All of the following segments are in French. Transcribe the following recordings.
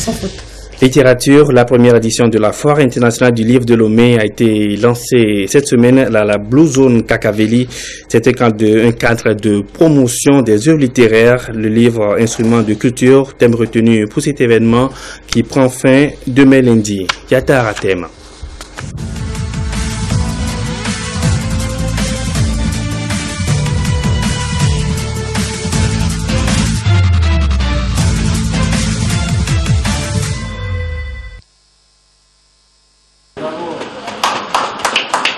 sans faute. Littérature, la première édition de la Foire internationale du livre de Lomé a été lancée cette semaine à la Blue Zone Kakaveli. C'est un cadre de promotion des œuvres littéraires, le livre instrument de culture, thème retenu pour cet événement qui prend fin demain lundi. Yata Ratem.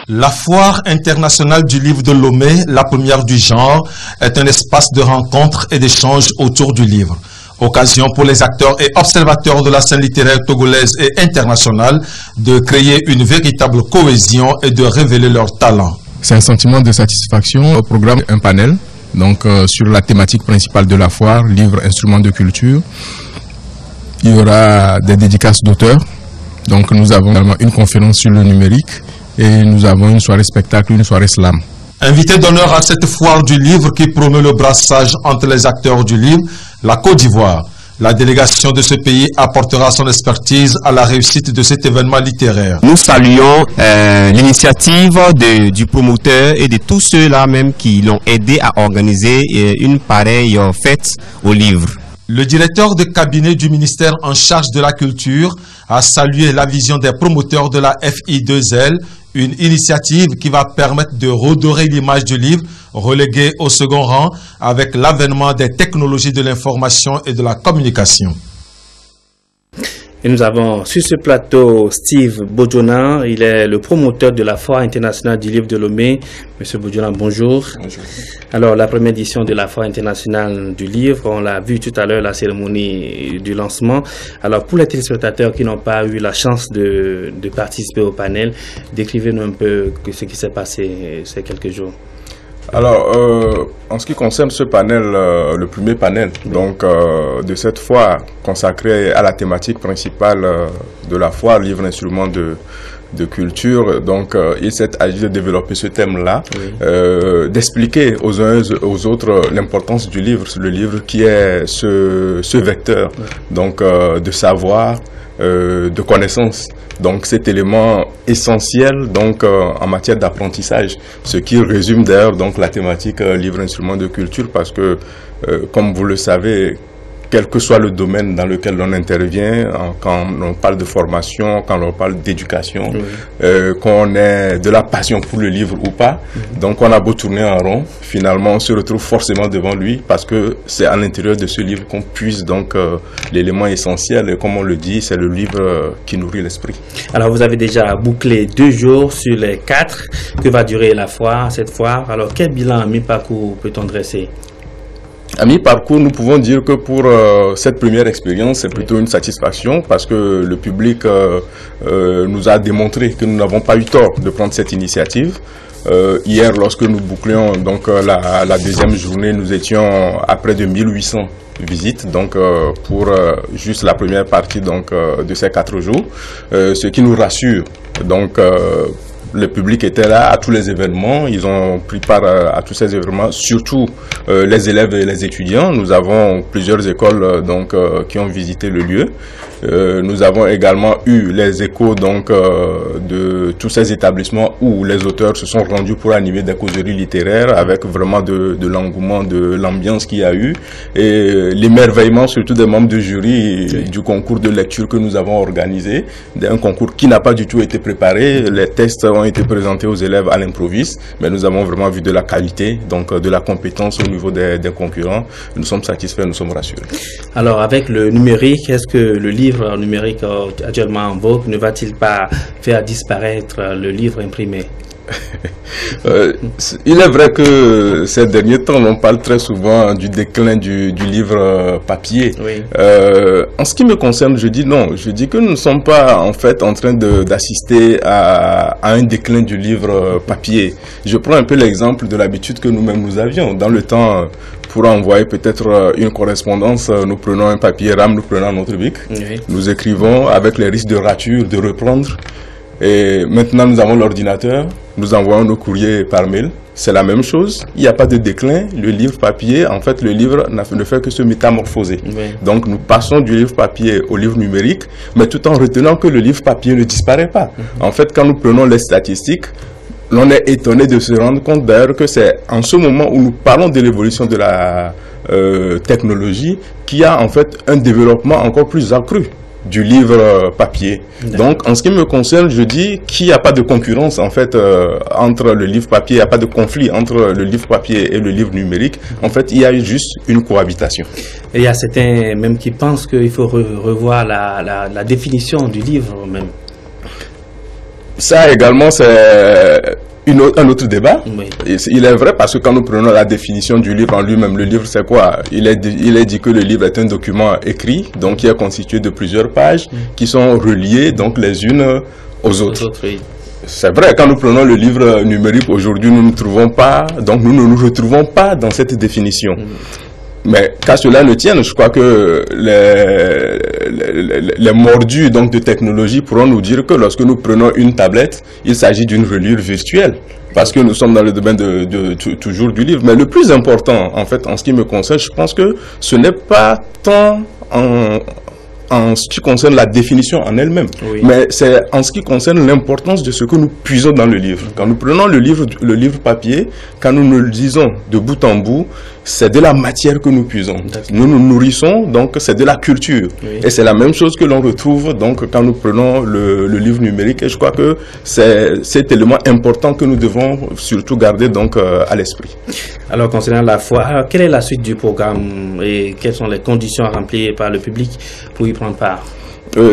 La Foire internationale du livre de Lomé, la première du genre, est un espace de rencontre et d'échange autour du livre. Occasion pour les acteurs et observateurs de la scène littéraire togolaise et internationale de créer une véritable cohésion et de révéler leurs talents. C'est un sentiment de satisfaction. Au programme, un panel donc, sur la thématique principale de la foire, livre, instruments de culture. Il y aura des dédicaces d'auteurs. Donc nous avons également une conférence sur le numérique. Et nous avons une soirée spectacle, une soirée slam. Invité d'honneur à cette foire du livre qui promeut le brassage entre les acteurs du livre, la Côte d'Ivoire. La délégation de ce pays apportera son expertise à la réussite de cet événement littéraire. Nous saluons l'initiative du promoteur et de tous ceux-là même qui l'ont aidé à organiser une pareille fête au livre. Le directeur de cabinet du ministère en charge de la culture a salué la vision des promoteurs de la FI2L, une initiative qui va permettre de redorer l'image du livre, relégué au second rang avec l'avènement des technologies de l'information et de la communication. Et nous avons sur ce plateau Steve Bodjona, il est le promoteur de la Foire internationale du livre de Lomé. Monsieur Bodjona, bonjour. Bonjour. Alors, la première édition de la Foire internationale du livre, on l'a vu tout à l'heure, la cérémonie du lancement. Alors, pour les téléspectateurs qui n'ont pas eu la chance de participer au panel, décrivez-nous un peu ce qui s'est passé ces quelques jours. Alors, en ce qui concerne ce panel, le premier panel donc de cette foire consacrée à la thématique principale de la foire, livre instrument de culture, donc il s'est agi de développer ce thème-là, d'expliquer aux uns et aux autres l'importance du livre, le livre qui est ce vecteur donc de savoir, de connaissance. Donc cet élément essentiel donc en matière d'apprentissage, ce qui résume d'ailleurs donc la thématique livre instrument de culture, parce que comme vous le savez, quel que soit le domaine dans lequel l'on intervient, quand on parle de formation, quand on parle d'éducation, qu'on ait de la passion pour le livre ou pas, donc on a beau tourner en rond, finalement on se retrouve forcément devant lui, parce que c'est à l'intérieur de ce livre qu'on puise donc l'élément essentiel, et comme on le dit, c'est le livre qui nourrit l'esprit. Alors vous avez déjà bouclé 2 jours sur les 4 que va durer la foire, cette foire. Alors quel bilan à mi-parcours peut-on dresser ? À mi-parcours, nous pouvons dire que pour cette première expérience, c'est plutôt une satisfaction, parce que le public nous a démontré que nous n'avons pas eu tort de prendre cette initiative. Hier, lorsque nous bouclions donc la deuxième journée, nous étions à près de 1800 visites, donc pour juste la première partie donc de ces 4 jours, ce qui nous rassure. Donc le public était là à tous les événements, ils ont pris part à tous ces événements, surtout les élèves et les étudiants. Nous avons plusieurs écoles donc qui ont visité le lieu. Nous avons également eu les échos donc de tous ces établissements où les auteurs se sont rendus pour animer des causeries littéraires, avec vraiment de l'engouement, de l'ambiance qu'il y a eu, et l'émerveillement surtout des membres de jury du concours de lecture que nous avons organisé, un concours qui n'a pas du tout été préparé. Les tests ont été présentés aux élèves à l'improviste, mais nous avons vraiment vu de la qualité, donc de la compétence au niveau des concurrents. Nous sommes satisfaits, nous sommes rassurés. Alors avec le numérique, est-ce que le livre numérique actuellement en vogue ne va-t-il pas faire disparaître le livre imprimé? Il est vrai que ces derniers temps, on parle très souvent du déclin du livre papier. Oui. En ce qui me concerne, je dis non. Je dis que nous ne sommes pas en fait en train d'assister à un déclin du livre papier. Je prends un peu l'exemple de l'habitude que nous-mêmes nous avions. Dans le temps, pour envoyer peut-être une correspondance, nous prenons un papier RAM, nous prenons notre bic, oui. Nous écrivons avec les risques de rature, de reprendre. Et maintenant, nous avons l'ordinateur, nous envoyons nos courriers par mail. C'est la même chose. Il n'y a pas de déclin. Le livre papier, en fait, le livre ne fait que se métamorphoser. Oui. Donc, nous passons du livre papier au livre numérique, mais tout en retenant que le livre papier ne disparaît pas. En fait, quand nous prenons les statistiques, l'on est étonné de se rendre compte d'ailleurs que c'est en ce moment où nous parlons de l'évolution de la technologie qu'il y a en fait un développement encore plus accru du livre papier. Donc, en ce qui me concerne, je dis qu'il n'y a pas de concurrence, en fait, entre le livre papier, il n'y a pas de conflit entre le livre papier et le livre numérique. En fait, il y a juste une cohabitation. Et il y a certains même qui pensent qu'il faut revoir la définition du livre même. Ça également, c'est un autre débat. Oui. Il est vrai parce que quand nous prenons la définition du livre en lui-même, le livre c'est quoi? Il est dit que le livre est un document écrit, donc qui est constitué de plusieurs pages qui sont reliées donc les unes aux autres. Oui. C'est vrai, quand nous prenons le livre numérique aujourd'hui, nous ne nous retrouvons pas dans cette définition. Mais qu'à cela ne tienne, je crois que les mordus donc, de technologie pourront nous dire que lorsque nous prenons une tablette, il s'agit d'une reliure virtuelle. Parce que nous sommes dans le domaine toujours du livre. Mais le plus important, en fait, en ce qui me concerne, je pense que ce n'est pas tant en ce qui concerne la définition en elle-même, oui. Mais c'est en ce qui concerne l'importance de ce que nous puisons dans le livre. Quand nous prenons le livre papier, quand nous le lisons de bout en bout, c'est de la matière que nous puisons. Nous nous nourrissons, donc c'est de la culture. Oui. Et c'est la même chose que l'on retrouve donc quand nous prenons le livre numérique. Et je crois que c'est cet élément important que nous devons surtout garder donc à l'esprit. Alors concernant la foire, quelle est la suite du programme et quelles sont les conditions à remplir par le public pour y prendre part?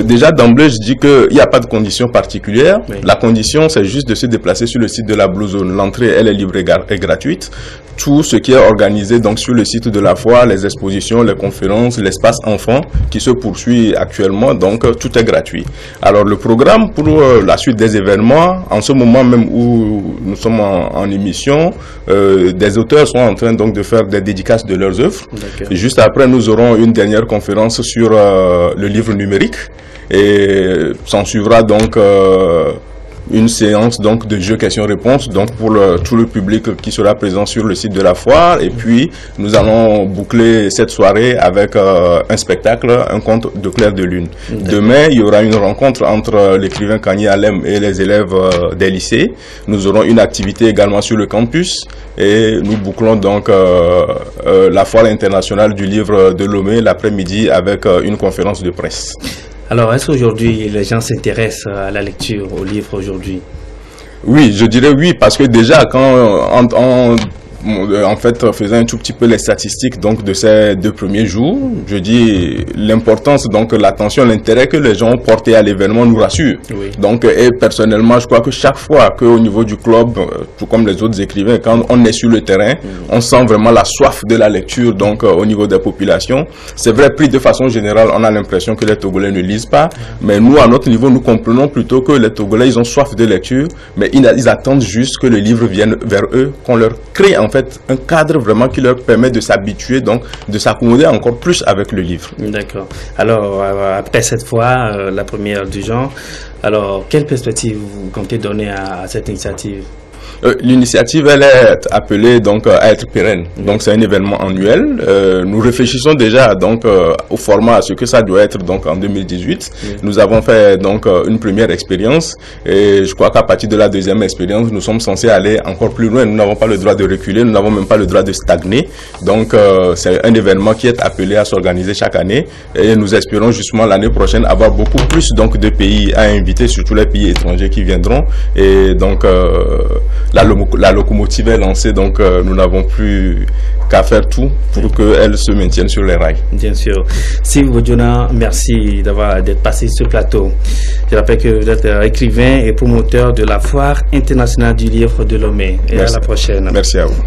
Déjà d'emblée, je dis qu'il n'y a pas de condition particulière. Oui. La condition, c'est juste de se déplacer sur le site de la Blue Zone. L'entrée, elle est libre et gratuite. Tout ce qui est organisé donc sur le site de la foire, les expositions, les conférences, l'espace enfant qui se poursuit actuellement, donc tout est gratuit. Alors le programme pour la suite des événements, en ce moment même où nous sommes en émission, des auteurs sont en train donc de faire des dédicaces de leurs œuvres. Et juste après, nous aurons une dernière conférence sur le livre numérique et s'en suivra donc une séance donc de jeux questions-réponses donc pour tout le public qui sera présent sur le site de la foire. Et puis nous allons boucler cette soirée avec un spectacle, un conte de Clair de Lune. Demain, il y aura une rencontre entre l'écrivain Kanye Alem et les élèves des lycées. Nous aurons une activité également sur le campus et nous bouclons donc la foire internationale du livre de Lomé l'après-midi avec une conférence de presse. Alors, est-ce qu'aujourd'hui, les gens s'intéressent à la lecture, au livre aujourd'hui? Oui, je dirais oui, parce que déjà, quand en fait, faisant un tout petit peu les statistiques donc de ces 2 premiers jours, je dis l'importance, donc l'attention, l'intérêt que les gens ont porté à l'événement nous rassure. Oui. Donc, et personnellement, je crois que chaque fois qu'au niveau du club, tout comme les autres écrivains, quand on est sur le terrain, on sent vraiment la soif de la lecture, donc au niveau des populations. C'est vrai, pris de façon générale, on a l'impression que les Togolais ne lisent pas, mais nous, à notre niveau, nous comprenons plutôt que les Togolais, ils ont soif de lecture, mais ils attendent juste que le livre vienne vers eux, qu'on leur crée en fait un cadre vraiment qui leur permet de s'habituer, donc de s'accommoder encore plus avec le livre. D'accord. Alors après cette fois, la première du genre, alors quelle perspective vous comptez donner à cette initiative? L'initiative, elle est appelée donc à être pérenne. Donc c'est un événement annuel. Nous réfléchissons déjà donc au format, à ce que ça doit être donc en 2018. Nous avons fait donc une première expérience et je crois qu'à partir de la deuxième expérience, nous sommes censés aller encore plus loin. Nous n'avons pas le droit de reculer, nous n'avons même pas le droit de stagner. Donc c'est un événement qui est appelé à s'organiser chaque année et nous espérons justement l'année prochaine avoir beaucoup plus donc de pays à inviter, surtout les pays étrangers qui viendront. Et donc la locomotive est lancée, donc nous n'avons plus qu'à faire tout pour qu'elle se maintienne sur les rails. Bien sûr. Steve Bojona, merci d'être passé sur ce plateau. Je rappelle que vous êtes écrivain et promoteur de la Foire internationale du livre de Lomé. Et merci. À la prochaine. Merci à vous.